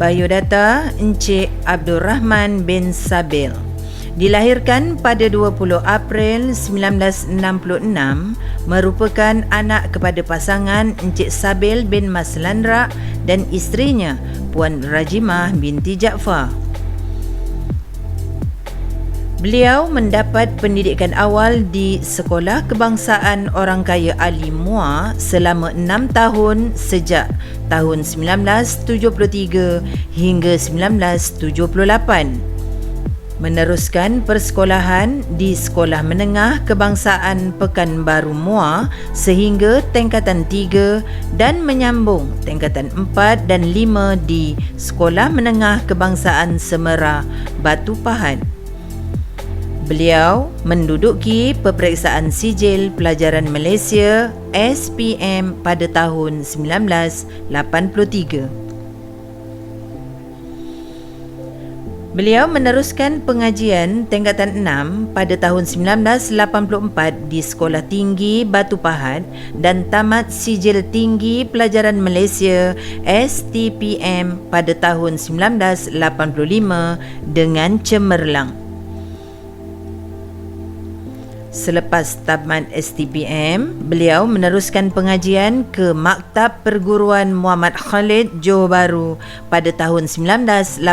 Biodata Encik Abdul Rahman bin Sabil. Dilahirkan pada 20 April 1966, merupakan anak kepada pasangan Encik Sabil bin Maslandra dan isterinya Puan Rajimah binti Jaafar. Beliau mendapat pendidikan awal di Sekolah Kebangsaan Orang Kaya Ali Muar selama 6 tahun sejak tahun 1973 hingga 1978. Meneruskan persekolahan di Sekolah Menengah Kebangsaan Pekanbaru Muar sehingga tingkatan 3 dan menyambung tingkatan 4 dan 5 di Sekolah Menengah Kebangsaan Semera Batu Pahat. Beliau menduduki peperiksaan sijil pelajaran Malaysia SPM pada tahun 1983. Beliau meneruskan pengajian tingkatan 6 pada tahun 1984 di Sekolah Tinggi Batu Pahat dan tamat sijil tinggi pelajaran Malaysia STPM pada tahun 1985 dengan cemerlang. Selepas tamat STPM, beliau meneruskan pengajian ke Maktab Perguruan Muhammad Khalid Johor Bahru pada tahun 1986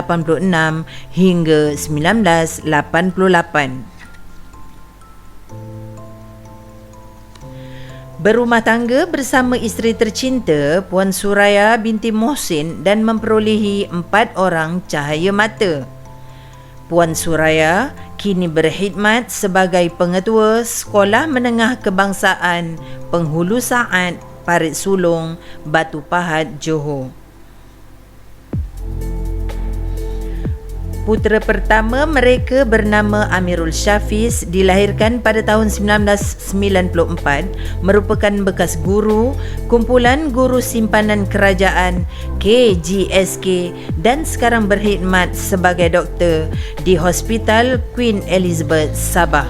hingga 1988. Berumah tangga bersama isteri tercinta Puan Suraya binti Mohsin dan memperolehi 4 orang cahaya mata. Puan Suraya kini berkhidmat sebagai pengetua Sekolah Menengah Kebangsaan Penghulu Saat Parit Sulong, Batu Pahat, Johor. Putera pertama mereka bernama Amirul Syafiz dilahirkan pada tahun 1994, merupakan bekas guru Kumpulan Guru Simpanan Kerajaan KGSK dan sekarang berkhidmat sebagai doktor di Hospital Queen Elizabeth, Sabah.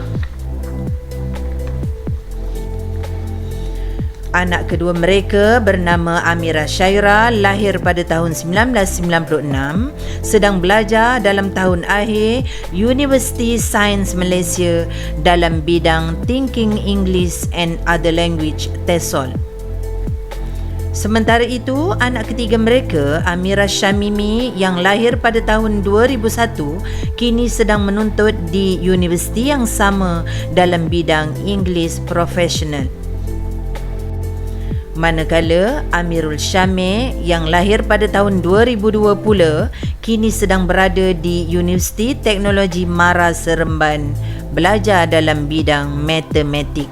Anak kedua mereka bernama Amira Syaira, lahir pada tahun 1996, sedang belajar dalam tahun akhir University Science Malaysia dalam bidang Thinking English and Other Language TESOL. Sementara itu, anak ketiga mereka, Amira Syamimi yang lahir pada tahun 2001, kini sedang menuntut di universiti yang sama dalam bidang English Professional. Manakala Amirul Syamil yang lahir pada tahun 2002 pula kini sedang berada di Universiti Teknologi Mara Seremban belajar dalam bidang matematik.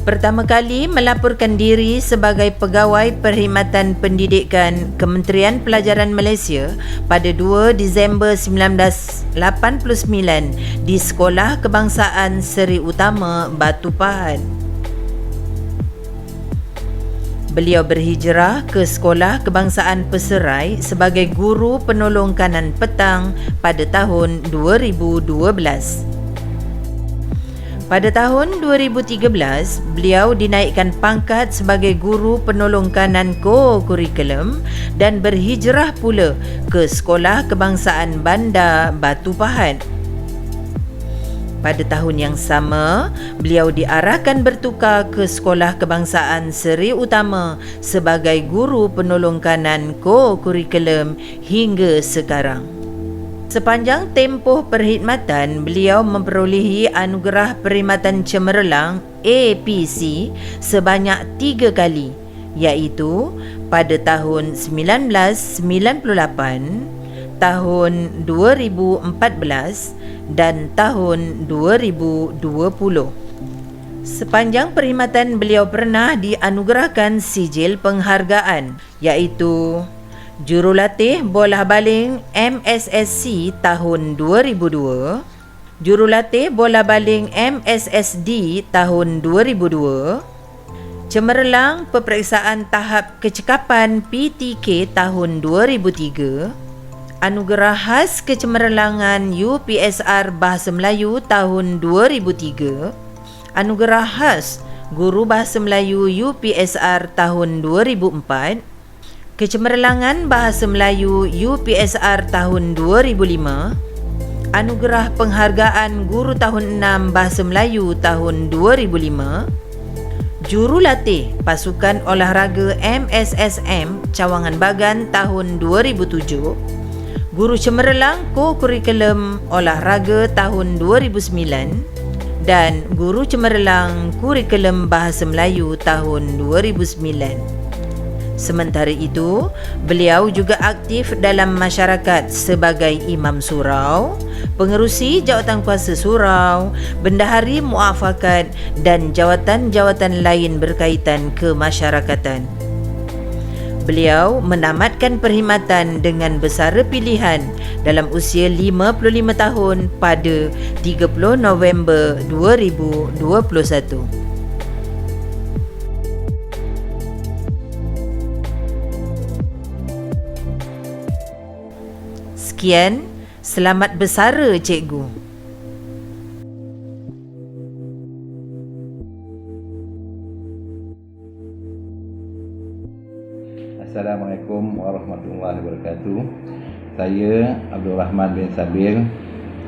Pertama kali melaporkan diri sebagai pegawai Perkhidmatan Pendidikan Kementerian Pelajaran Malaysia pada 2 Disember 1989 di Sekolah Kebangsaan Seri Utama Batu Pahat. Beliau berhijrah ke Sekolah Kebangsaan Peserai sebagai guru penolong kanan petang pada tahun 2012. Pada tahun 2013, beliau dinaikkan pangkat sebagai guru penolong kanan co-curriculum dan berhijrah pula ke Sekolah Kebangsaan Bandar Batu Pahat. Pada tahun yang sama, beliau diarahkan bertukar ke Sekolah Kebangsaan Seri Utama sebagai guru penolong kanan co-curriculum hingga sekarang. Sepanjang tempoh perkhidmatan, beliau memperolehi anugerah perkhidmatan cemerlang APC sebanyak 3 kali, iaitu pada tahun 1998, tahun 2014 dan tahun 2020. Sepanjang perkhidmatan beliau pernah dianugerahkan sijil penghargaan, iaitu Jurulatih Bola Baling MSSC tahun 2002, Jurulatih Bola Baling MSSD tahun 2002, Cemerlang Peperiksaan Tahap Kecekapan PTK tahun 2003, Anugerah Khas Kecemerlangan UPSR Bahasa Melayu tahun 2003, Anugerah Khas Guru Bahasa Melayu UPSR tahun 2004, Kecemerlangan Bahasa Melayu UPSR tahun 2005, Anugerah Penghargaan Guru Tahun 6 Bahasa Melayu tahun 2005, Jurulatih Pasukan Olahraga MSSM Cawangan Bagan tahun 2007, Guru Cemerlang Ko-Kurikulum Olahraga tahun 2009 dan Guru Cemerlang Kurikulum Bahasa Melayu tahun 2009. Sementara itu, beliau juga aktif dalam masyarakat sebagai Imam Surau, Pengerusi Jawatankuasa Surau, Bendahari Muafakat dan jawatan-jawatan lain berkaitan kemasyarakatan. Beliau menamatkan perkhidmatan dengan bersara pilihan dalam usia 55 tahun pada 30 November 2021. Sekian, selamat bersara cikgu. Assalamualaikum warahmatullahi wabarakatuh. Saya Abdul Rahman bin Sabir,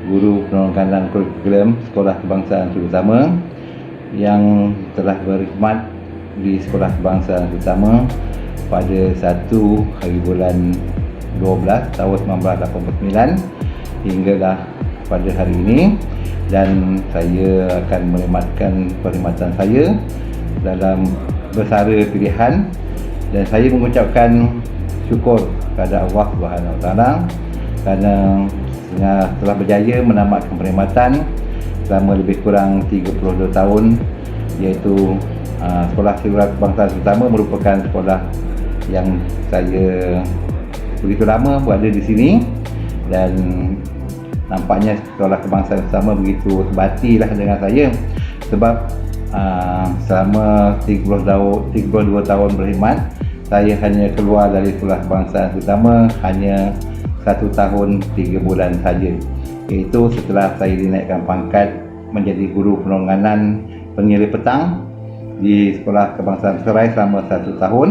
Guru Penolong Kurikulum Sekolah Kebangsaan Terutama yang telah berkhidmat di Sekolah Kebangsaan Terutama pada 1 hari bulan 12 tahun 1989 hinggalah pada hari ini, dan saya akan menikmatkan perkhidmatan saya dalam bersara pilihan, dan saya mengucapkan syukur kepada Allah Subhanahu Wa Taala kerana telah berjaya menamatkan perkhidmatan selama lebih kurang 32 tahun, iaitu Sekolah Kebangsaan Terutama merupakan sekolah yang saya begitu lama berada di sini, dan nampaknya Sekolah Kebangsaan Terutama begitu sebatilah dengan saya, sebab selama 32 tahun berkhidmat, saya hanya keluar dari Sekolah Kebangsaan Terutama hanya 1 tahun 3 bulan saja, iaitu setelah saya dinaikkan pangkat menjadi guru penolongan pengira petang di Sekolah Kebangsaan Serai selama 1 tahun.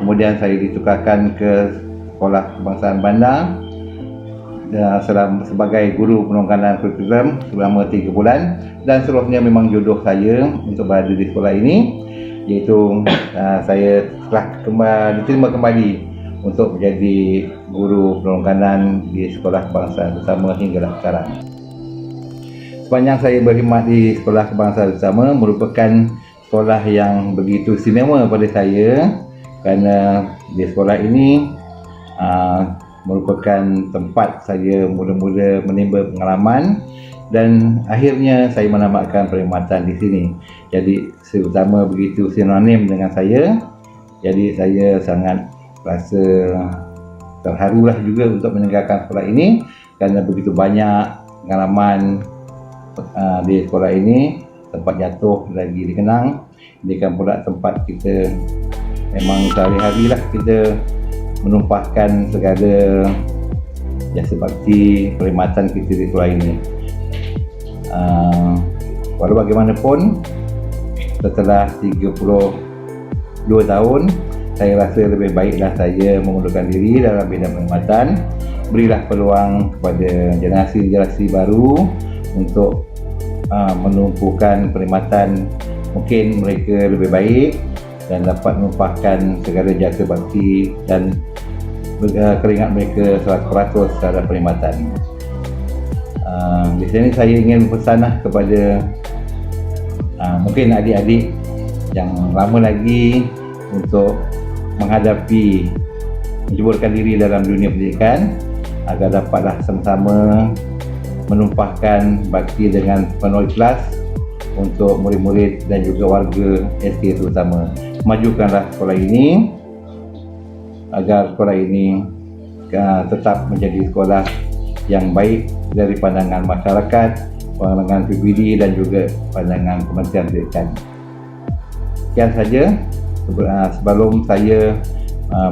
Kemudian saya ditukarkan ke Sekolah Kebangsaan Bandar sebagai guru penolongan kurikulum selama 3 bulan, dan seterusnya memang jodoh saya untuk berada di sekolah ini, iaitu saya telah diterima kembali untuk menjadi guru penolongan di Sekolah Kebangsaan Bersama hingga sekarang. Sepanjang saya berkhidmat di Sekolah Kebangsaan Bersama merupakan sekolah yang begitu istimewa pada saya, kerana di sekolah ini merupakan tempat saya mula-mula menimba pengalaman, dan akhirnya saya menamatkan perkhidmatan di sini. Jadi terutama begitu sinonim dengan saya, jadi saya sangat rasa terharulah juga untuk meninggalkan sekolah ini, kerana begitu banyak pengalaman di sekolah ini. Tempat jatuh lagi dikenang, ini kan pula tempat kita memang sehari-hari lah kita menumpahkan segala jasa bakti perkhidmatan kita di sekolah ini. Walau bagaimanapun, setelah 32 tahun, saya rasa lebih baiklah saya mengundurkan diri dalam bidang perkhidmatan. Berilah peluang kepada generasi-generasi baru untuk menumpukan perkhidmatan, mungkin mereka lebih baik dan dapat menumpahkan segala jasa bakti dan keringat mereka 100% terhadap perkhidmatan. Di sini saya ingin berpesanlah kepada mungkin adik-adik yang lama lagi untuk menghadapi, menjeburkan diri dalam dunia pendidikan, agar dapatlah sama-sama menumpahkan bakti dengan penuh ikhlas untuk murid-murid dan juga warga SK terutama. Majukanlah sekolah ini agar sekolah ini tetap menjadi sekolah yang baik dari pandangan masyarakat, pandangan PBD dan juga pandangan Kementerian Pendidikan. Sekian saja sebelum saya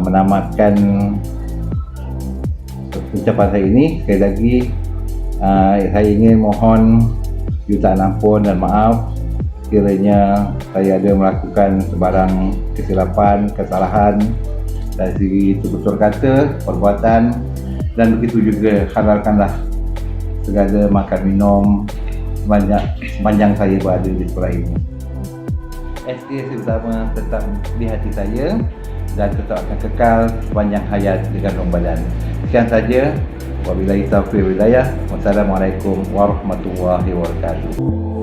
menamatkan ucapan saya ini. Sekali lagi saya ingin mohon jutaan ampun dan maaf kiranya saya ada melakukan sebarang kesilapan, kesalahan dari segi tutur kata, perbuatan, dan begitu juga halalkanlah segala makan minum sepanjang saya berada di sekolah ini. STS utama tetap di hati saya dan tetap akan kekal sepanjang hayat di kandung badan. Sekian saja. Wabillahi taufiq wal hidayah. Wassalamualaikum warahmatullahi wabarakatuh.